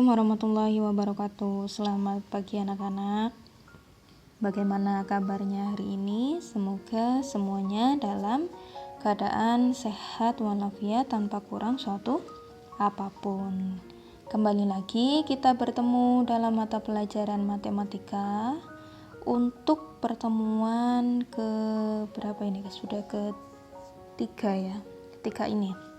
Assalamualaikum warahmatullahi wabarakatuh. Selamat pagi anak-anak. Bagaimana kabarnya hari ini? Semoga semuanya dalam keadaan sehat walafiat tanpa kurang suatu apapun. Kembali lagi kita bertemu dalam mata pelajaran matematika untuk pertemuan ke berapa ini? Sudah ketiga ya. Ketiga ini.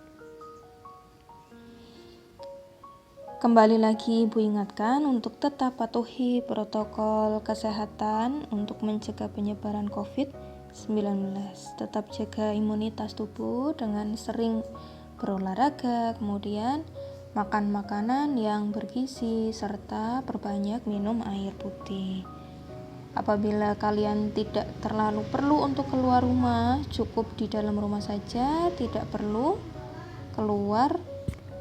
Kembali lagi Ibu ingatkan untuk tetap patuhi protokol kesehatan untuk mencegah penyebaran COVID-19. Tetap jaga imunitas tubuh dengan sering berolahraga, kemudian makan makanan yang bergizi, serta perbanyak minum air putih. Apabila kalian tidak terlalu perlu untuk keluar rumah, cukup di dalam rumah saja, tidak perlu keluar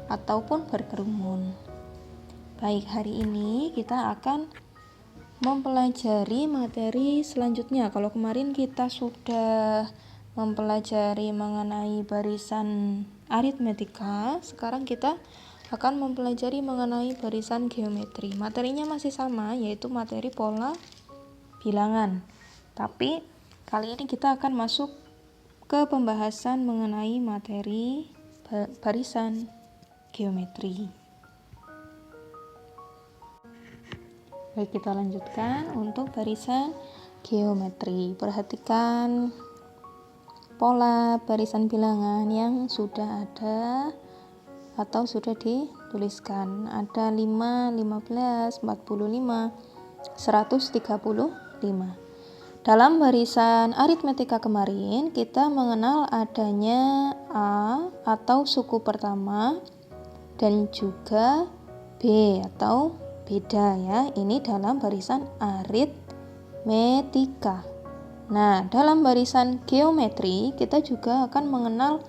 ataupun berkerumun. Baik, hari ini kita akan mempelajari materi selanjutnya. Kalau kemarin kita sudah mempelajari mengenai barisan aritmetika, sekarang kita akan mempelajari mengenai barisan geometri. Materinya masih sama, yaitu materi pola bilangan. Tapi kali ini kita akan masuk ke pembahasan mengenai materi barisan geometri. Baik, kita lanjutkan untuk barisan geometri. Perhatikan pola barisan bilangan yang sudah ada atau sudah dituliskan. Ada 5, 15, 45, 135. Dalam barisan aritmetika kemarin, kita mengenal adanya A atau suku pertama dan juga B atau beda ya, ini dalam barisan aritmetika. Nah, dalam barisan geometri kita juga akan mengenal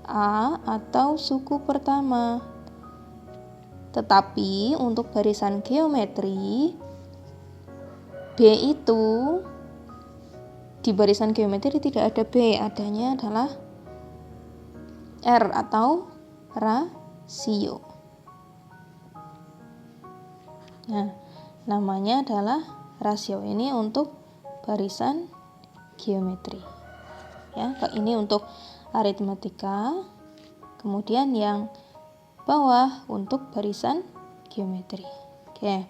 A atau suku pertama. Tetapi untuk barisan geometri B itu di barisan geometri tidak ada B, adanya adalah R atau rasio. Nah, namanya adalah rasio. Ini untuk barisan geometri. Ya, ini untuk aritmetika. Kemudian yang bawah untuk barisan geometri. Oke.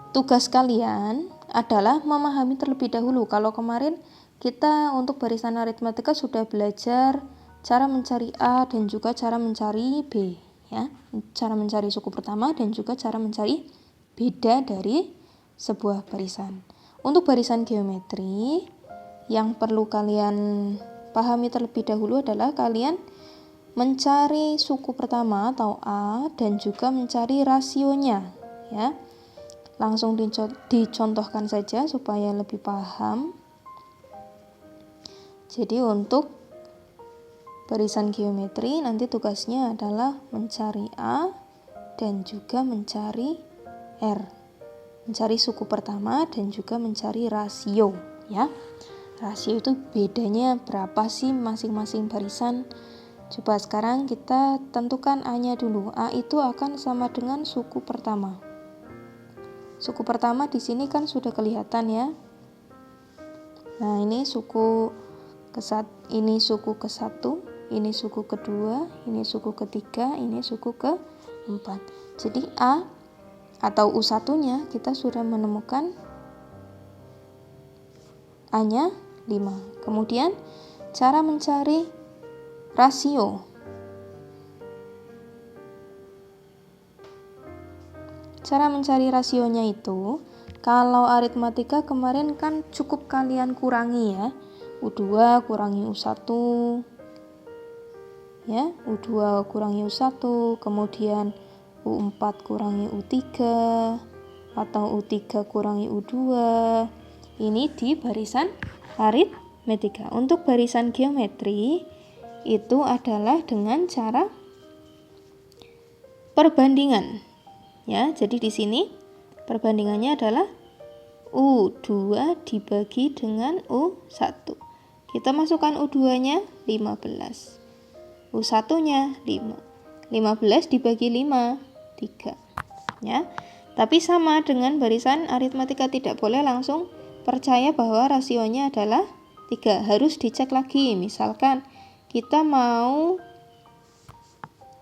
Tugas kalian adalah memahami terlebih dahulu. Kalau kemarin kita untuk barisan aritmetika sudah belajar cara mencari A dan juga cara mencari B, ya. Cara mencari suku pertama dan juga cara mencari beda dari sebuah barisan. Untuk barisan geometri, yang perlu kalian pahami terlebih dahulu adalah kalian mencari suku pertama atau A dan juga mencari rasionya, ya. Langsung dicontohkan saja supaya lebih paham. Jadi untuk barisan geometri nanti tugasnya adalah mencari A dan juga mencari R, mencari suku pertama dan juga mencari rasio, ya. Rasio itu bedanya berapa sih masing-masing barisan? Coba sekarang kita tentukan A-nya dulu. A itu akan sama dengan suku pertama. Suku pertama di sini kan sudah kelihatan ya. Nah, ini suku ini suku ke-1, ini suku kedua, ini suku ketiga, ini suku ke-4. Jadi A atau U1-nya kita sudah menemukan A-nya 5. Kemudian cara mencari rasio. Cara mencari rasionya itu, kalau aritmetika kemarin kan cukup kalian kurangi ya. U2 kurangi U1. Ya, U2 kurangi U1, kemudian U4 kurangi U3 atau U3 kurangi U2. Ini di barisan aritmetika. Untuk barisan geometri itu adalah dengan cara perbandingan. Ya, jadi di sini perbandingannya adalah U2 dibagi dengan U1. Kita masukkan U2-nya 15. U1-nya 5. 15 dibagi 5, 3. ya. Tapi sama dengan barisan aritmatika, tidak boleh langsung percaya bahwa rasionya adalah 3, harus dicek lagi. Misalkan kita mau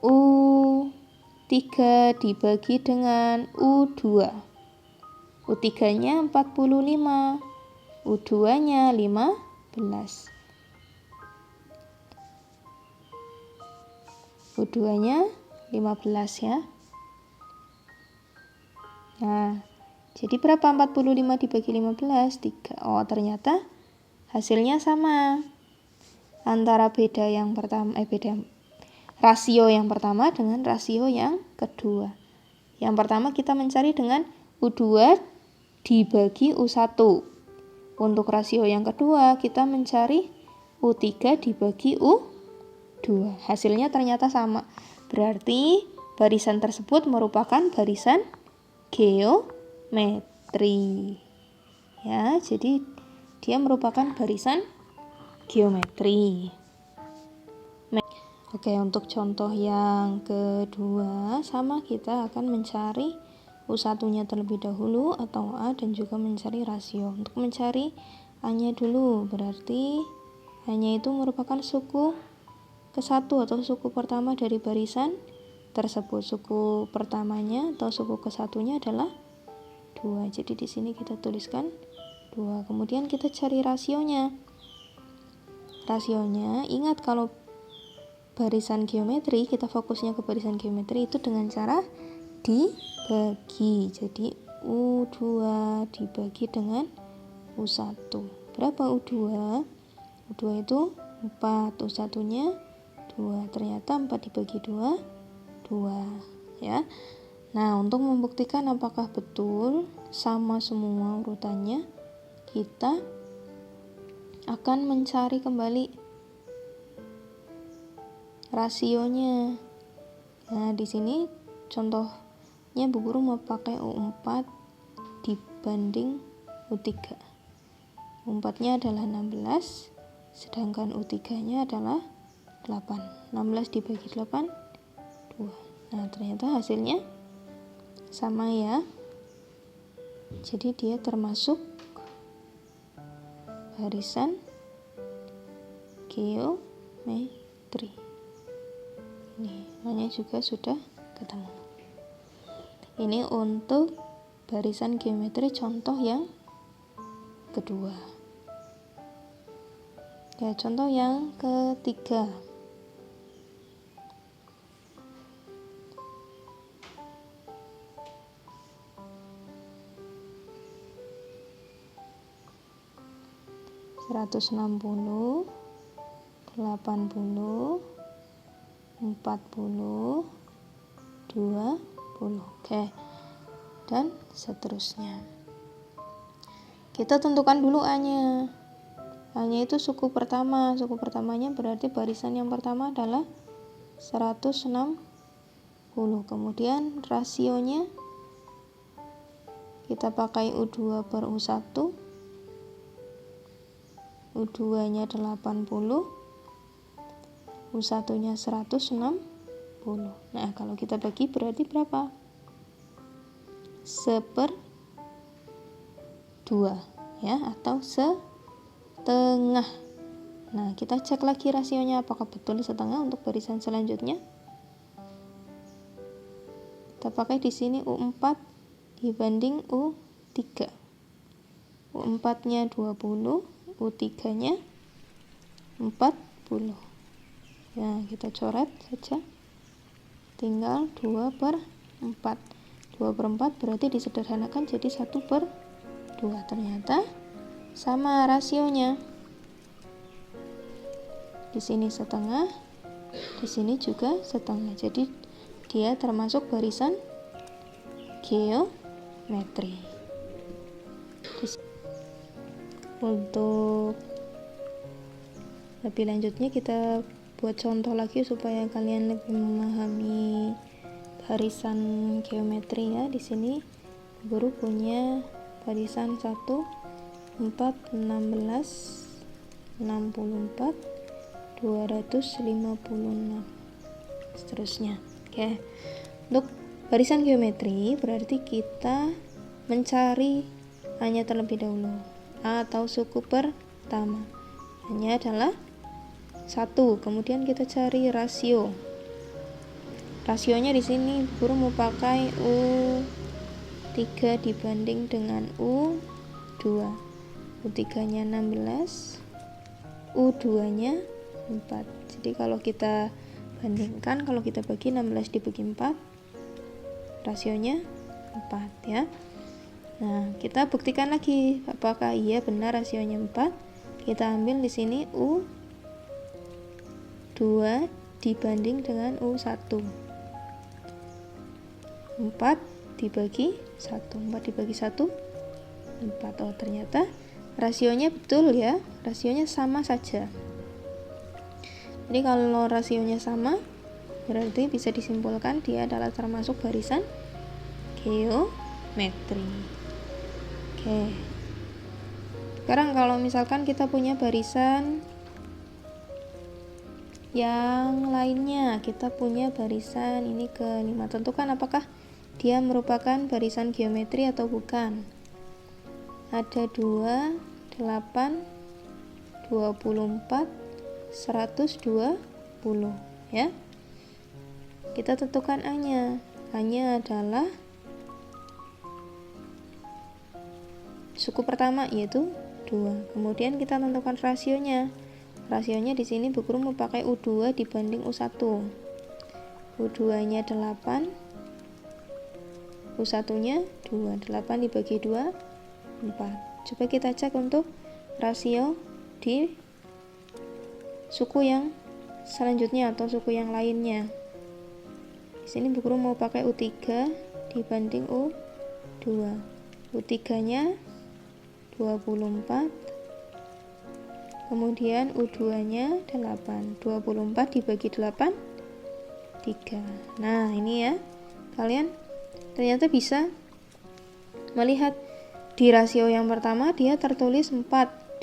U3 dibagi dengan U2, U3-nya 45, U2-nya 15, U2-nya 15 ya. Nah, jadi berapa 45 dibagi 15? 3. Oh, ternyata hasilnya sama. Antara beda yang pertama, beda rasio yang pertama dengan rasio yang kedua. Yang pertama kita mencari dengan U2 dibagi U1. Untuk rasio yang kedua kita mencari U3 dibagi U2. Hasilnya ternyata sama. Berarti barisan tersebut merupakan barisan geometri. Ya, jadi dia merupakan barisan geometri. Oke, untuk contoh yang kedua sama, kita akan mencari U1-nya terlebih dahulu atau A, dan juga mencari rasio. Untuk mencari A-nya dulu, berarti A-nya itu merupakan suku ke-1 atau suku pertama dari barisan tersebut. Suku pertamanya atau suku ke-1-nya adalah 2. Jadi di sini kita tuliskan 2. Kemudian kita cari rasionya. Rasionya, ingat kalau barisan geometri, kita fokusnya ke barisan geometri itu dengan cara dibagi. Jadi U2 dibagi dengan U1. Berapa U2? U2 itu 4, U1-nya 2. Ternyata 4 dibagi 2, 2 ya. Nah, untuk membuktikan apakah betul sama semua urutannya, kita akan mencari kembali rasionya. Nah, di sini contohnya Bu Guru mau pakai U4 dibanding U3. U4-nya adalah 16, sedangkan U3-nya adalah 8. 16 dibagi 8, 2. Nah, ternyata hasilnya sama ya. Jadi dia termasuk barisan geometri. Ini namanya juga sudah ketemu. Ini untuk barisan geometri contoh yang kedua. Ya, contoh yang ketiga. Seratus 60, 80, 40, 20. Oke. Dan seterusnya. Kita tentukan dulu A-nya. A-nya itu suku pertama. Suku pertamanya berarti barisan yang pertama adalah 160. Kemudian rasionya kita pakai U2 per U1. U2-nya 80, U1-nya 160. Nah, kalau kita bagi berarti berapa? 1/2 ya, atau setengah. Nah, kita cek lagi rasionya apakah betul setengah untuk barisan selanjutnya. Kita pakai di sini U4 dibanding U3. U4-nya 20, U3-nya 40. Ya, kita coret saja. Tinggal 2/4. 2/4 berarti disederhanakan jadi 1/2. Ternyata sama rasionya. Di sini setengah, di sini juga setengah. Jadi dia termasuk barisan geometri. Untuk lebih lanjutnya kita buat contoh lagi supaya kalian lebih memahami barisan geometri ya. Di sini guru punya barisan 1, 4, 16, 64, 256, seterusnya. Oke. Untuk barisan geometri berarti kita mencari A-nya terlebih dahulu. A atau suku pertama. A-nya adalah 1. Kemudian kita cari rasio. Rasionya di sini guru mau pakai U3 dibanding dengan U2. U3-nya 16, U2-nya 4. Jadi kalau kita bandingkan, kalau kita bagi 16 dibagi 4, rasionya 4 ya. Nah, kita buktikan lagi apakah iya benar rasionya 4. Kita ambil di sini U2 dibanding dengan U1. 4 dibagi 1. 4 dibagi 1, 4. Oh, ternyata rasionya betul ya. Rasionya sama saja. Jadi kalau rasionya sama, berarti bisa disimpulkan dia adalah termasuk barisan geometri. Oke. Sekarang kalau misalkan kita punya barisan yang lainnya, kita punya barisan ini ke-5. Tentukan apakah dia merupakan barisan geometri atau bukan. Ada 2, 8, 24, 120 ya. Kita tentukan A-nya. A-nya adalah suku pertama yaitu 2. Kemudian kita tentukan rasionya. Rasionya di sini Bu Guru mau pakai U2 dibanding U1. U2-nya 8, U1-nya 2. 8 dibagi 2, 4. Coba kita cek untuk rasio di suku yang selanjutnya atau suku yang lainnya. Di sini Bu Guru mau pakai U3 dibanding U2. U3-nya 24, kemudian U2-nya 8. 24 dibagi 8, 3. Nah, ini ya. Kalian ternyata bisa melihat di rasio yang pertama dia tertulis 4,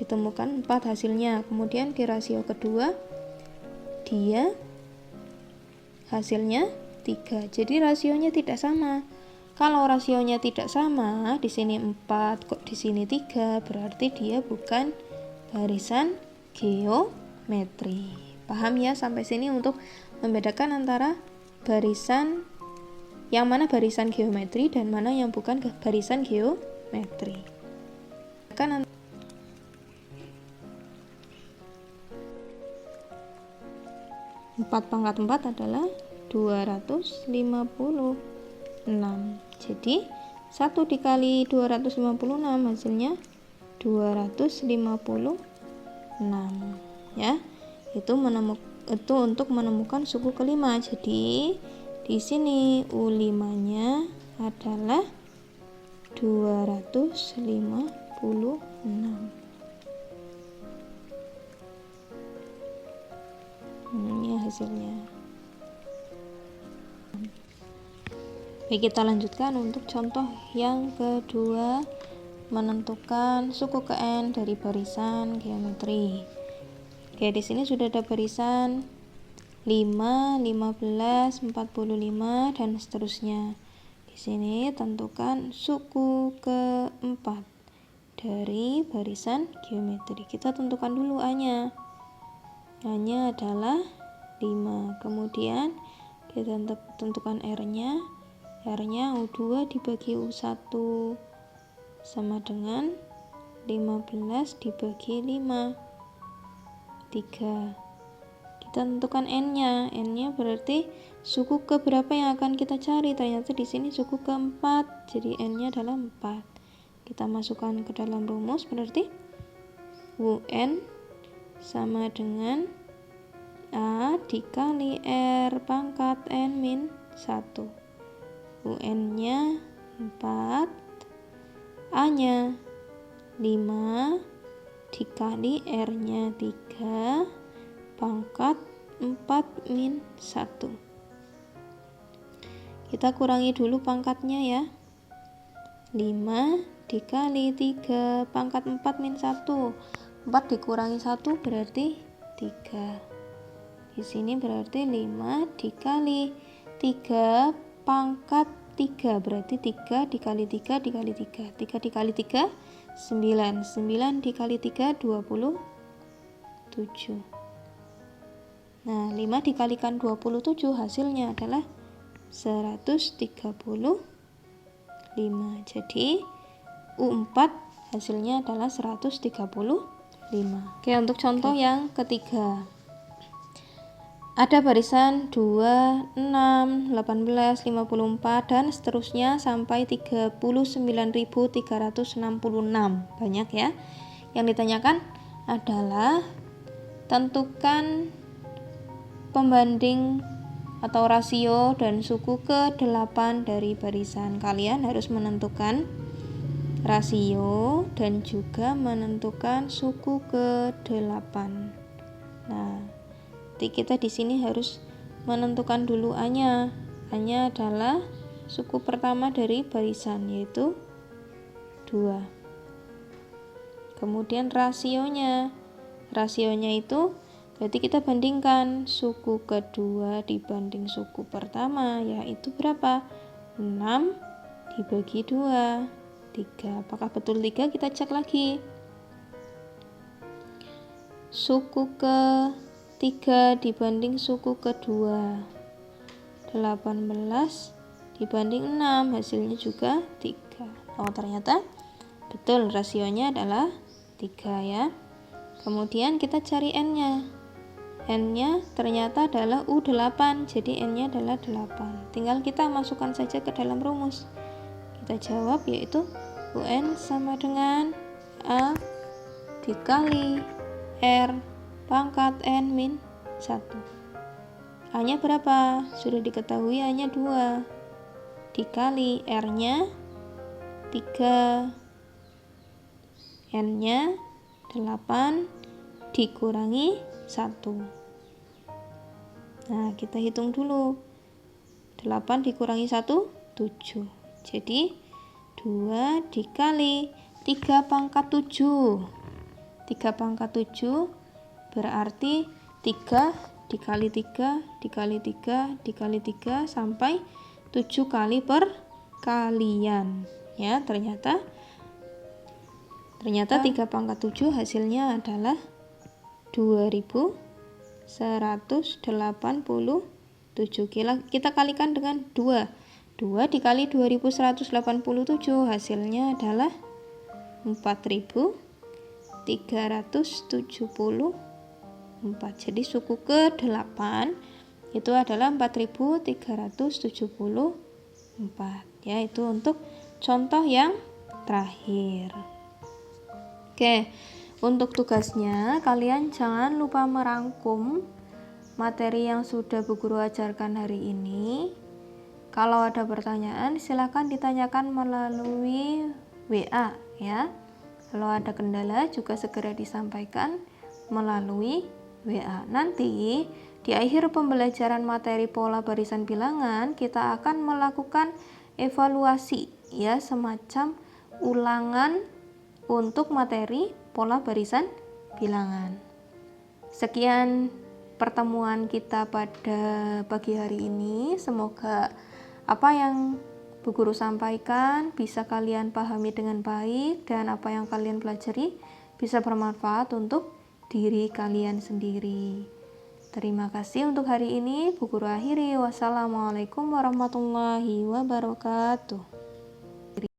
ditemukan 4 hasilnya. Kemudian di rasio kedua dia hasilnya 3. Jadi rasionya tidak sama. Kalau rasionya tidak sama, di sini 4 kok di sini 3, berarti dia bukan barisan geometri. Paham ya sampai sini untuk membedakan antara barisan yang mana barisan geometri dan mana yang bukan barisan geometri. Kan 4 pangkat 4 adalah 256. Jadi 1 dikali 256 hasilnya 256 ya. Itu untuk menemukan suku kelima. Jadi di sini U5-nya adalah 256. Ini hasilnya. Baik, kita lanjutkan untuk contoh yang kedua, menentukan suku ke-n dari barisan geometri. Oke, di sini sudah ada barisan 5, 15, 45 dan seterusnya. Di sini tentukan suku keempat dari barisan geometri. Kita tentukan dulu A-nya. A-nya adalah 5. Kemudian kita tentukan R-nya. R-nya U2 dibagi U1 sama dengan 15 dibagi 5, 3. Kita tentukan N-nya. N-nya berarti suku ke berapa yang akan kita cari. Ternyata di sini suku keempat. Jadi N-nya adalah 4. Kita masukkan ke dalam rumus, berarti UN sama dengan A dikali R pangkat N min 1. UN-nya 4, A-nya 5 dikali R-nya 3 pangkat 4 min 1. Kita kurangi dulu pangkatnya ya. 5 dikali 3 pangkat 4 min 1. 4 dikurangi 1 berarti 3. Di sini berarti 5 dikali 3 pangkat 3, berarti 3 dikali 3 dikali 3. 3 dikali 3, 9. 9 dikali 3, 27. Nah, 5 dikalikan 27 hasilnya adalah 135. Jadi, U4 hasilnya adalah 135. Oke, untuk contoh yang ketiga. Ada barisan 2, 6, 18, 54 dan seterusnya sampai 39.366. Banyak ya. Yang ditanyakan adalah tentukan pembanding atau rasio dan suku ke-8 dari barisan. Kalian harus menentukan rasio dan juga menentukan suku ke-8. Nah, kita di sini harus menentukan dulu A-nya. A-nya adalah suku pertama dari barisan, yaitu 2. Kemudian rasionya. Rasionya itu berarti kita bandingkan suku kedua dibanding suku pertama, yaitu berapa? 6 dibagi 2, 3. Apakah betul 3? Kita cek lagi. Suku ke-3 dibanding suku kedua, 18 dibanding 6, hasilnya juga 3. Oh, ternyata betul, rasionya adalah 3 ya. Kemudian kita cari N-nya. N-nya ternyata adalah U8, jadi N-nya adalah 8. Tinggal kita masukkan saja ke dalam rumus. Kita jawab, yaitu UN sama dengan A dikali R pangkat N min 1. A-nya berapa? Sudah diketahui A-nya 2. Dikali R-nya 3. N-nya 8 dikurangi 1. Nah, kita hitung dulu. 8 dikurangi 1, 7. Jadi 2 dikali 3 pangkat 7. 3 pangkat 7 berarti 3 dikali 3 dikali 3 dikali 3 sampai 7 kali perkalian. Ya, ternyata 3 pangkat 7 hasilnya adalah 2187. Kita kalikan dengan 2. 2 dikali 2187 hasilnya adalah 4374. Jadi suku ke-8 itu adalah 4374. Ya, itu untuk contoh yang terakhir. Oke, untuk tugasnya kalian jangan lupa merangkum materi yang sudah Bu Guru ajarkan hari ini. Kalau ada pertanyaan silakan ditanyakan melalui WA ya. Kalau ada kendala juga segera disampaikan melalui WA. Nanti di akhir pembelajaran materi pola barisan bilangan kita akan melakukan evaluasi ya, semacam ulangan untuk materi pola barisan bilangan. Sekian pertemuan kita pada pagi hari ini. Semoga apa yang Bu Guru sampaikan bisa kalian pahami dengan baik dan apa yang kalian pelajari bisa bermanfaat untuk diri kalian sendiri. Terima kasih untuk hari ini. Bu Guru akhiri. Wassalamualaikum warahmatullahi wabarakatuh.